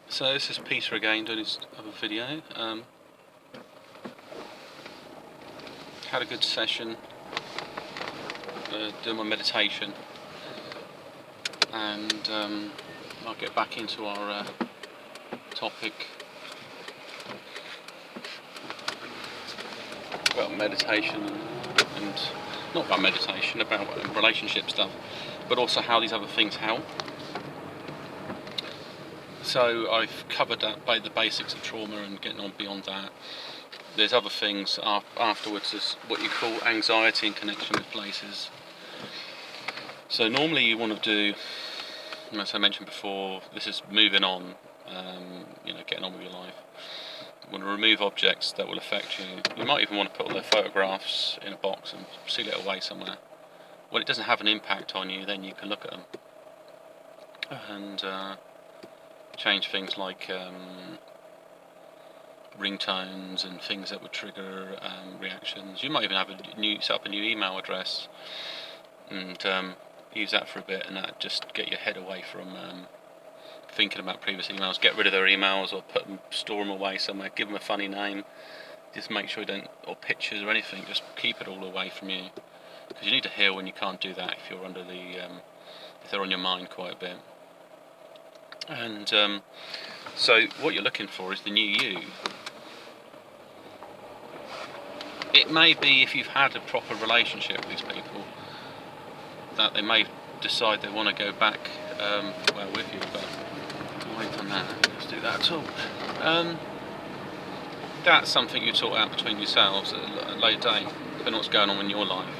So this is Peter again doing his other video. Had a good session doing my meditation, and I'll get back into our topic about meditation and not about meditation, about relationship stuff, but also how these other things help. So I've covered that by the basics of trauma and getting on beyond that. There's other things afterwards. There's what you call anxiety in connection with places. So normally you want to do, as I mentioned before, this is moving on, getting on with your life. You want to remove objects that will affect you. You might even want to put all their photographs in a box and seal it away somewhere. When it doesn't have an impact on you, then you can look at them and change things like ringtones and things that would trigger reactions. You might even have set up a new email address and use that for a bit, and that just get your head away from thinking about previous emails. Get rid of their emails or store them away somewhere. Give them a funny name. Just make sure you don't, or pictures or anything. Just keep it all away from you, because you need to heal when you can't do that if you're under the if they're on your mind quite a bit. And so what you're looking for is the new you. It may be, if you've had a proper relationship with these people, that they may decide they want to go back with you, but away from that, let's do that at all. That's something you sort out between yourselves at a later date, depending on what's going on in your life.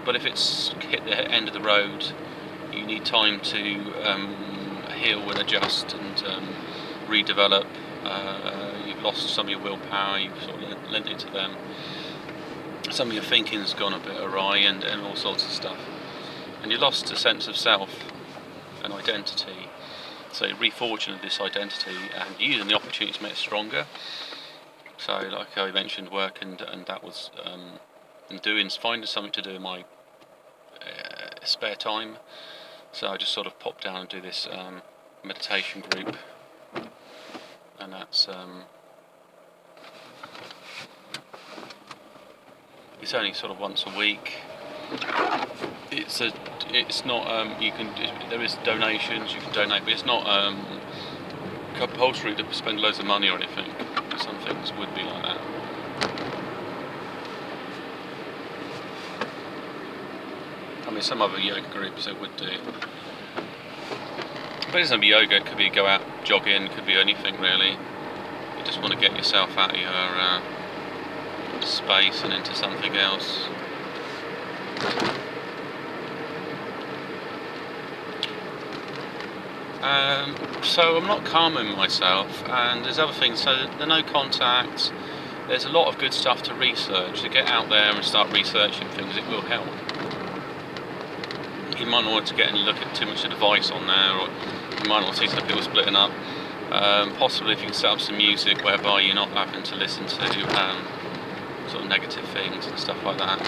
But if it's hit the end of the road, you need time to heal and adjust and redevelop. You've lost some of your willpower, you've sort of lent it to them. Some of your thinking's gone a bit awry and all sorts of stuff. And you lost a sense of self and identity. So reforging this identity and using the opportunity to make it stronger. So like I mentioned, work and that was finding something to do in my spare time. So I just sort of pop down and do this meditation group, and that's it's only sort of once a week. It's not there is donations, you can donate, but it's not compulsory to spend loads of money or anything. Some things would be like that. I mean, some other yoga groups it would do. But it doesn't be yoga, it could be go out jogging, it could be anything really. You just want to get yourself out of your space and into something else. So I'm not calming myself, and there's other things. So the no contact, there's a lot of good stuff to research. To get out there and start researching things, it will help. You might not want to get and look at too much advice on there, or you might not see some people splitting up. Possibly if you can set up some music whereby you're not having to listen to sort of negative things and stuff like that.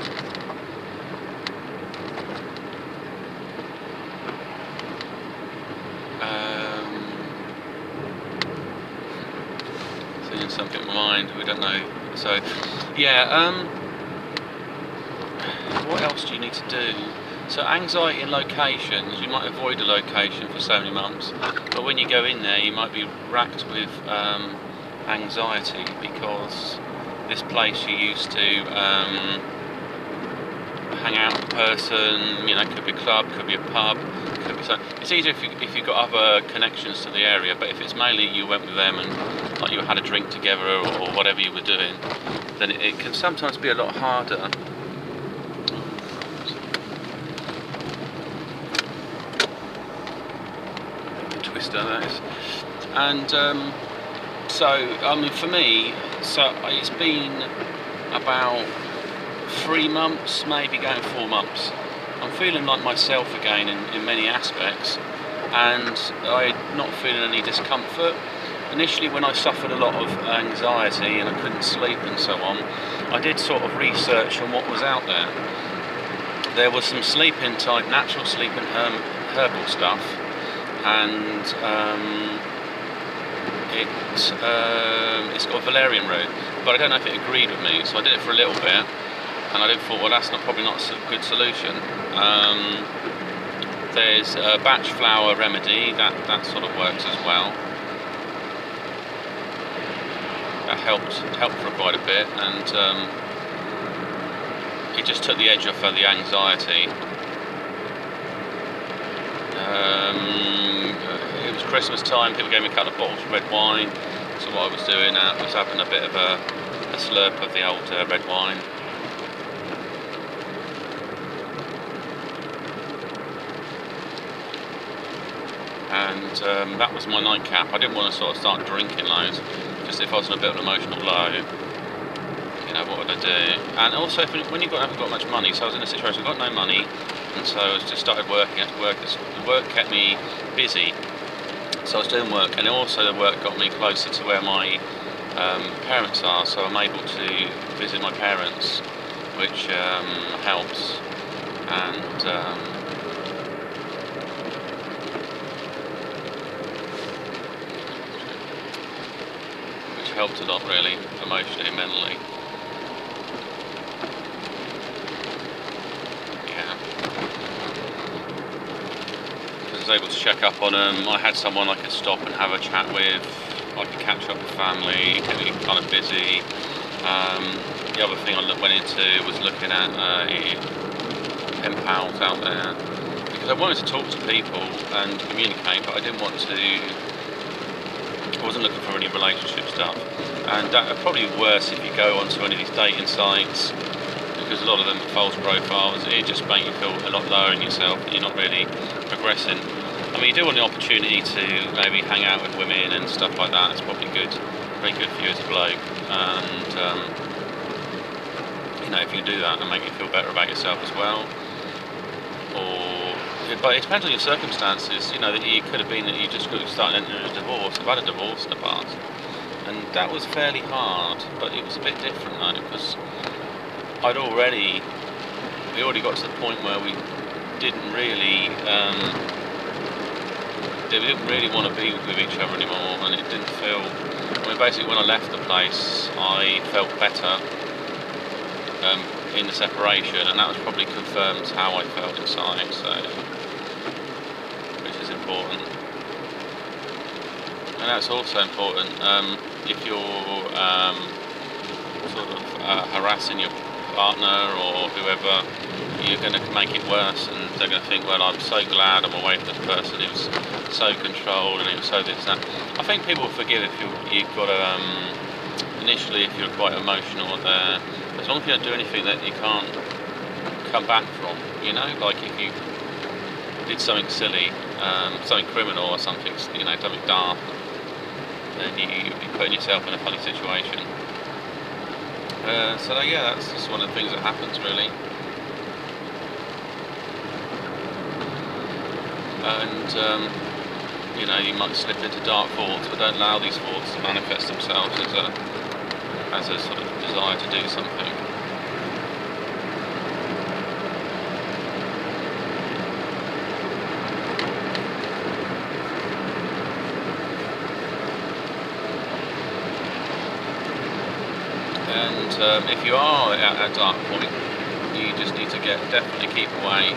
Seeing something in my mind, we don't know. So, yeah. What else do you need to do? So anxiety in locations, you might avoid a location for so many months, but when you go in there you might be racked with anxiety because this place you used to hang out with a person, could be a club, could be a pub, could be something. It's easier if you've got other connections to the area, but if it's mainly you went with them and like you had a drink together or whatever you were doing, then it can sometimes be a lot harder. That is. And so I mean, for me, so it's been about 3 months, maybe going 4 months. I'm feeling like myself again in many aspects, and I'm not feeling any discomfort. Initially, when I suffered a lot of anxiety and I couldn't sleep and so on, I did sort of research on what was out there. There was some sleeping type, natural sleeping herbal stuff, and it's got a valerian root, but I don't know if it agreed with me, so I did it for a little bit, and I then thought, well, that's probably not a good solution. There's a batch flower remedy that sort of works as well. That helped for quite a bit, and it just took the edge off of the anxiety. It was Christmas time, people gave me a couple of bottles of red wine, so what I was doing, I was having a bit of a slurp of the old red wine. And that was my nightcap. I didn't want to sort of start drinking loads, just if I was in a bit of an emotional low, you know, what would I do? And also, when you haven't got much money, so I was in a situation, I got no money, and so I just started working. I had to work. The work kept me busy, so I was doing work, and also the work got me closer to where my parents are, so I'm able to visit my parents, which helps, and which helped a lot, really, emotionally and mentally. I was able to check up on them. I had someone I could stop and have a chat with. I could catch up with family, getting kind of busy. The other thing I went into was looking at pen pals out there, because I wanted to talk to people and communicate, but I didn't want to. I wasn't looking for any relationship stuff, and that probably worse if you go onto any of these dating sites, because a lot of them are false profiles. It just makes you feel a lot lower in yourself, that you're not really progressing. I mean, you do want the opportunity to maybe hang out with women and stuff like that. It's probably good, very good for you as a bloke. And you know, if you do that and make you feel better about yourself as well, but it depends on your circumstances. You know, that you could have been that you just started entering a divorce. I've had a divorce in the past, and that was fairly hard, but it was a bit different though, because we already got to the point where we didn't really want to be with each other anymore, and it didn't feel. I mean, basically, when I left the place, I felt better in the separation, and that was probably confirmed how I felt inside. So, which is important, and that's also important if you're sort of harassing your partner or whoever. You're going to make it worse, and they're going to think, well, I'm so glad I'm away from this person who's so controlled and he was so this and that. I think people forgive if you've got to, initially, if you're quite emotional there, as long as you don't do anything that you can't come back from, you know, like if you did something silly, something criminal or something, you know, something daft, then you'd be putting yourself in a funny situation. So yeah, that's just one of the things that happens, really. And you know, you might slip into dark thoughts, but don't allow these thoughts to manifest themselves as a sort of desire to do something. And if you are at a dark point, you just need to definitely keep away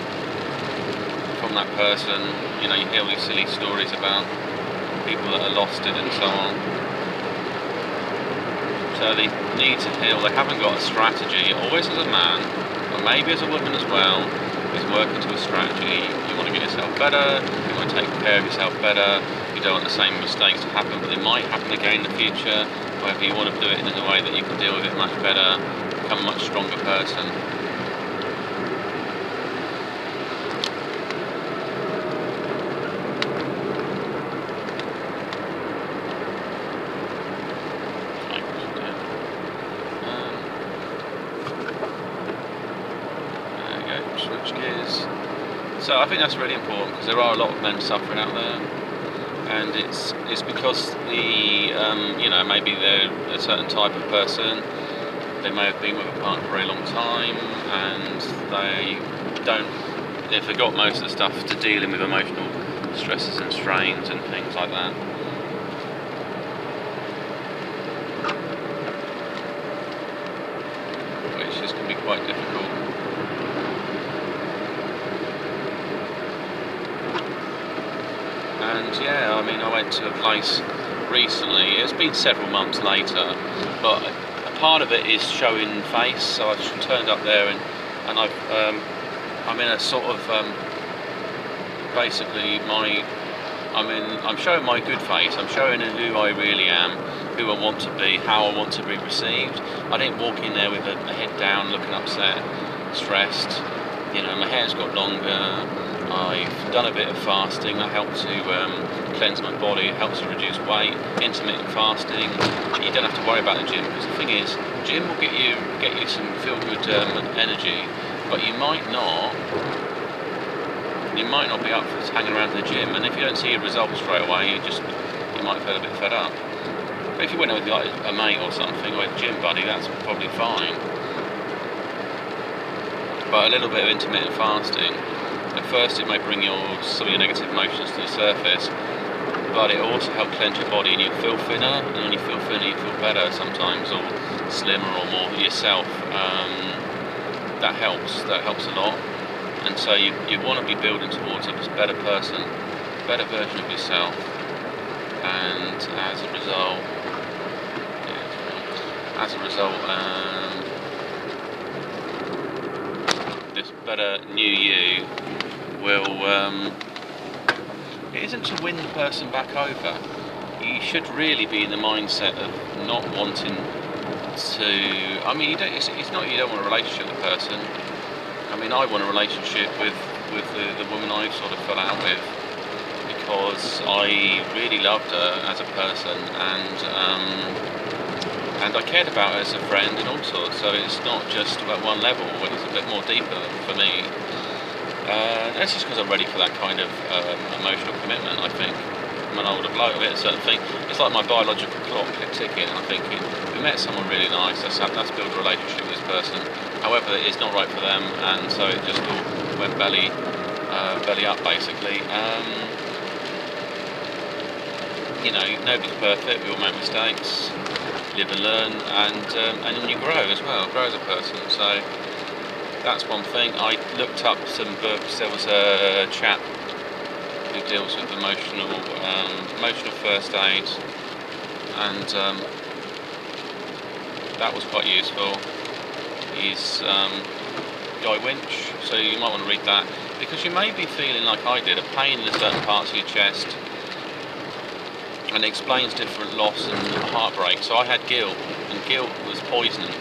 from that person. You know, you hear all these silly stories about people that are lost in and so on. So they need to heal. They haven't got a strategy. Always as a man, or maybe as a woman as well, is working to a strategy. You want to get yourself better. You want to take care of yourself better. You don't want the same mistakes to happen, but they might happen again in the future. However, you want to do it in a way that you can deal with it much better, become a much stronger person. So I think that's really important, because there are a lot of men suffering out there, and it's because the you know, maybe they're a certain type of person. They may have been with a partner for a very long time, and they've forgot most of the stuff to dealing with emotional stresses and strains and things like that. quite difficult. And yeah, I mean, I went to a place recently. It's been several months later, but a part of it is showing face. So I've turned up there, and I'm in a sort of basically I'm showing my good face. I'm showing who I really am, who I want to be, how I want to be received. I didn't walk in there with a head down, looking upset, stressed. You know, my hair's got longer. I've done a bit of fasting. That helps to cleanse my body. It helps to reduce weight. Intermittent fasting. You don't have to worry about the gym, because the thing is, gym will get you some feel good energy, but you might not be up for hanging around the gym, and if you don't see a result straight away, you might feel a bit fed up. But if you went with like a mate or something, or a gym buddy, that's probably fine. But a little bit of intermittent fasting, at first it may bring some of your negative emotions to the surface, but it also helps cleanse your body, and you feel thinner, and when you feel thinner you feel better sometimes, or slimmer, or more yourself. That helps a lot. And so you want to be building towards a better person, a better version of yourself, and as a result, this better new you will, it isn't to win the person back over. You should really be in the mindset of not wanting to, I mean, it's not you don't want a relationship with the person. I mean, I want a relationship with the woman I sort of fell out with, because I really loved her as a person, and I cared about her as a friend and all sorts. So it's not just about one level; it's a bit more deeper for me. That's just because I'm ready for that kind of emotional commitment. I think I'm an older bloke. I get a certain thing. It's like my biological clock ticking, and I'm thinking, we met someone really nice. Let's build a relationship with this person. However, it's not right for them, and so it just all went belly up, basically. You know, nobody's perfect. We all make mistakes, live and learn, and then you grow as well, grow as a person. So that's one thing. I looked up some books. There was a chap who deals with emotional first aid, and that was quite useful. He's Guy Winch, so you might want to read that, because you may be feeling like I did, a pain in certain parts of your chest, and it explains different loss and heartbreak. So I had guilt, and guilt was poisoning,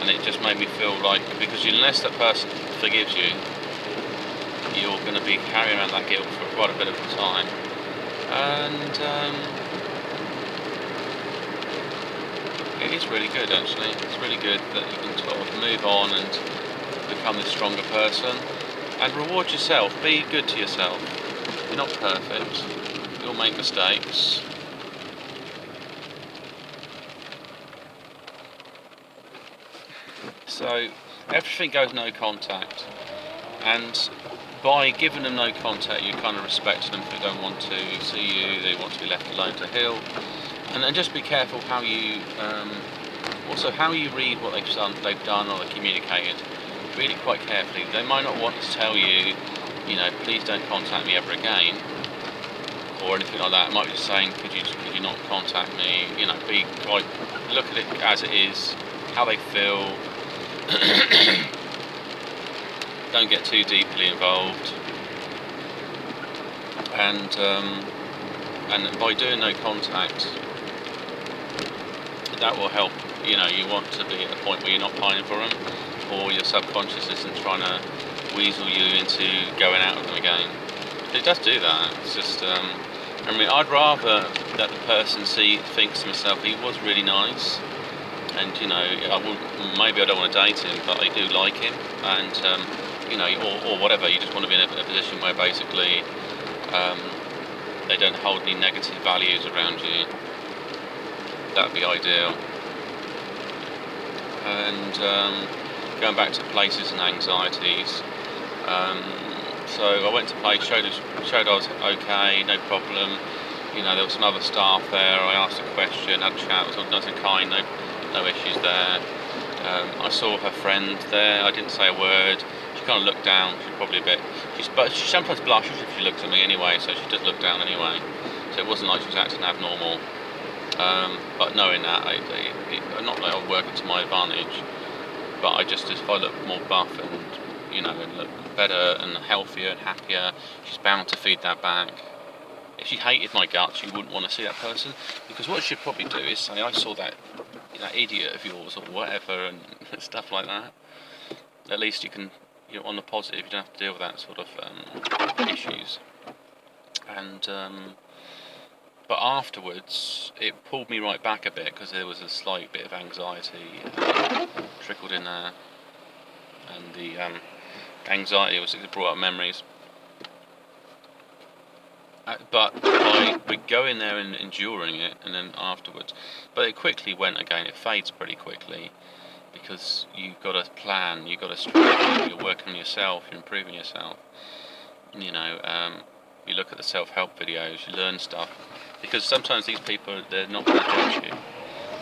and it just made me feel like, because unless that person forgives you, you're going to be carrying around that guilt for quite a bit of time. And it is really good, actually. It's really good that you can sort of move on and become this stronger person, and reward yourself. Be good to yourself. You're not perfect. You'll make mistakes. So everything goes no contact, and by giving them no contact, you kind of respect them if they don't want to see you, they want to be left alone to heal. And then just be careful how you, also how you read what they've done or they communicated. Read it quite carefully. They might not want to tell you, you know, please don't contact me ever again, or anything like that. It might be just saying, could you not contact me? You know, look at it as it is, how they feel. Don't get too deeply involved, and by doing no contact, that will help. You know, you want to be at a point where you're not pining for them, or your subconscious isn't trying to weasel you into going out with them again. It does do that. It's just, I mean, I'd rather that the person thinks to himself, he was really nice, and you know, maybe I don't want to date him, but I do like him, and you know, or whatever. You just want to be in a position where basically they don't hold any negative values around you. That'd be ideal. And going back to places and anxieties, so I went to place, showed I was okay, no problem. You know, there was some other staff there. I asked a question, had a chat, it was nice and kind, no issues there. I saw her friend there. I didn't say a word. She kind of looked down. She's probably a bit. But she sometimes blushes if she looks at me anyway, so she does look down anyway. So it wasn't like she was acting abnormal. But knowing that, not that I'm working to my advantage, but I just, if I look more buff and, and look better and healthier and happier, she's bound to feed that back. If she hated my guts, you wouldn't want to see that person, because what she'd probably do is say, I saw that idiot of yours or whatever, and stuff like that. At least you can, on the positive, you don't have to deal with that sort of issues. And but afterwards, it pulled me right back a bit, because there was a slight bit of anxiety trickled in there, and the anxiety it brought up memories. But by going there and enduring it, and then afterwards, but it quickly went again. It fades pretty quickly, because you've got a plan, you've got a strategy. You're working on yourself, you're improving yourself. You look at the self-help videos, you learn stuff, because sometimes these people, they're not going to judge you,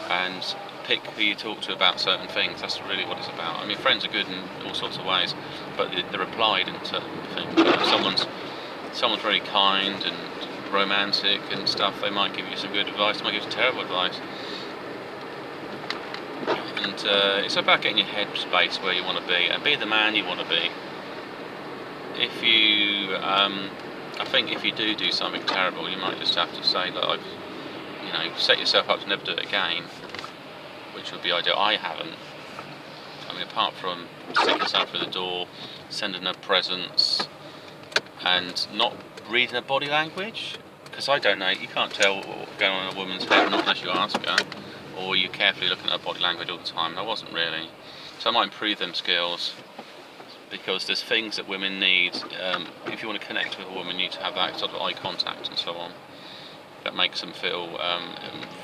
and pick who you talk to about certain things. That's really what it's about. I mean, friends are good in all sorts of ways, but they're applied in certain things. If someone's very kind and romantic and stuff, they might give you some good advice, they might give you some terrible advice. And it's about getting your head space where you want to be, and be the man you want to be. If you, I think if you do something terrible, you might just have to say, look, set yourself up to never do it again, which would be ideal. I haven't. I mean, apart from sticking something through the door, sending her presents, and not reading her body language, because I don't know, you can't tell what's going on in a woman's head unless you ask her, or you're carefully looking at her body language all the time. I wasn't really. So I might improve them skills, because there's things that women need. If you want to connect with a woman, you need to have that sort of eye contact and so on. That makes them feel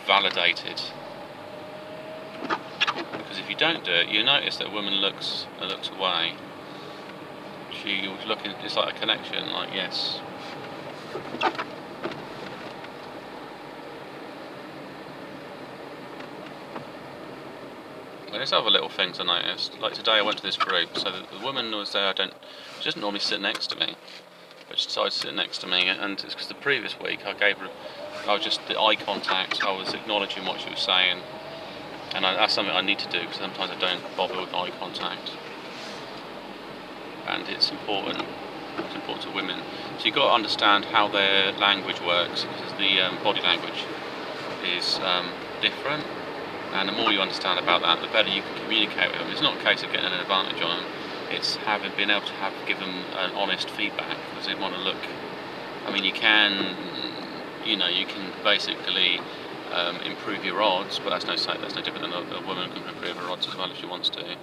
validated. Because if you don't do it, you notice that a woman looks away. She was looking. It's like a connection. Like, yes. And there's other little things I noticed. Like today, I went to this group. So the woman was there. She doesn't normally sit next to me, but she decided to sit next to me. And it's because the previous week I was just the eye contact. I was acknowledging what she was saying, and that's something I need to do, because sometimes I don't bother with eye contact. And it's important. It's important to women. So you've got to understand how their language works, because the body language is different. And the more you understand about that, the better you can communicate with them. It's not a case of getting an advantage on them. It's been able to give them an honest feedback, because they want to look. I mean, you can basically improve your odds, but that's no different than a woman can improve her odds as well if she wants to.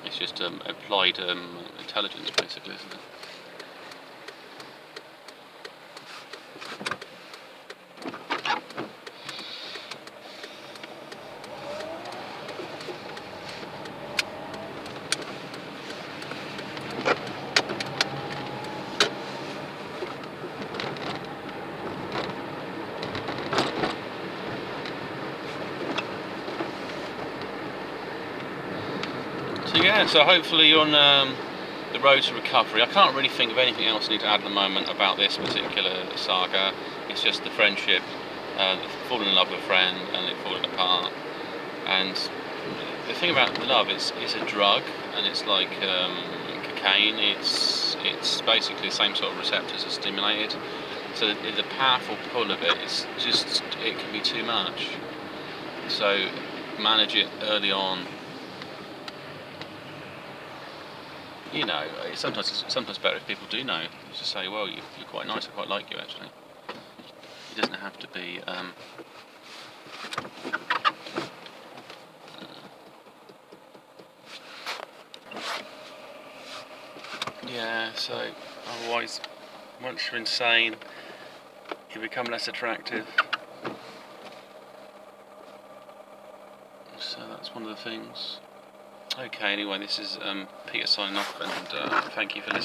It's just applied intelligence, basically, isn't it? So hopefully you're on the road to recovery. I can't really think of anything else I need to add at the moment about this particular saga. It's just the friendship, falling in love with a friend and it falling apart. And the thing about love, it's a drug, and it's like cocaine. It's basically the same sort of receptors are stimulated. So the powerful pull of it is just, it can be too much. So manage it early on. It's sometimes better if people do know. Just say, well, you're quite nice, I quite like you, actually. It doesn't have to be... yeah, so otherwise, once you're insane, you become less attractive. So that's one of the things. Okay, anyway, this is Peter signing off, and thank you for listening.